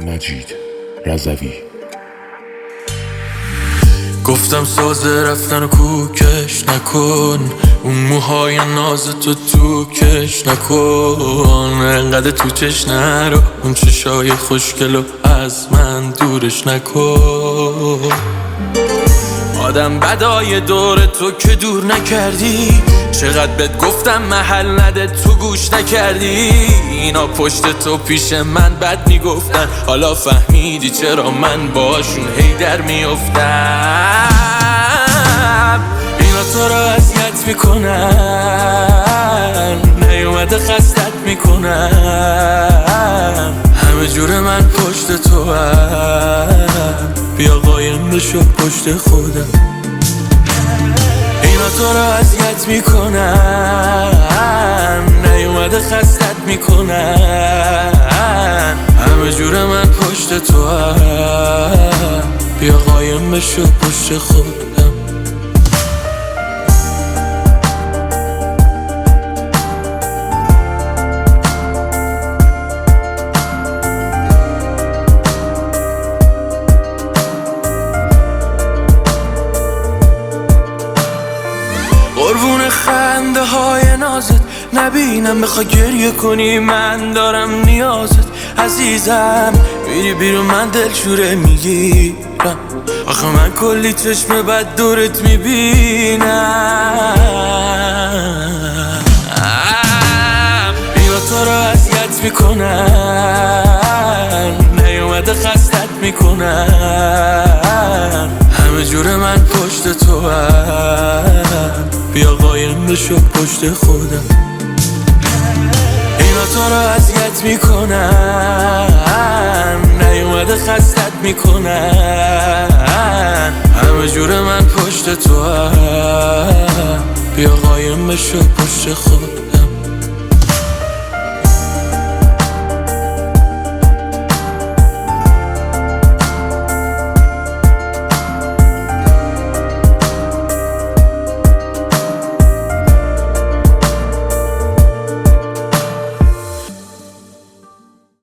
مجید رضوی. گفتم سازه رفتن و کوکش نکن، اون موهای ناز تو کش نکن، انقدر تو چش نرو، اون چشای خوشگلو از من دورش نکن. آدم بدای دور تو که دور نکردی، چقدر بهت گفتم محل نده تو گوش نکردی. اینا پشت تو پیش من بد میگفتن، حالا فهمیدی چرا من باشون هی در میافتم. اینا تو رو اذیت میکنن، نیومده خستت میکنن، همه جور من پشت تو هم، بیا قایم بشو پشت خودم. اینا تو رو اذیت میکنن، نیومده خستت میکنن، همه جور من پشت تو هم، بیا قایم بشو پشت خودم. قربون خنده های نازت نبینم، بخوای گریه کنی من دارم نیازت. عزیزم میری بیرون من دلشوره میگیرم، آخه من کلی چشم بد دورت میبینم. اینا تو رو اذیت میکنن، نیومده خستت میکنن، همه جور من پشت تو هم، بیا قایم بشو پشت خودم. اینا تو رو اذیت میکنن، نیومده خستت میکنن، همه جور من پشت تو هم، بیا قایم بشو پشت خودم.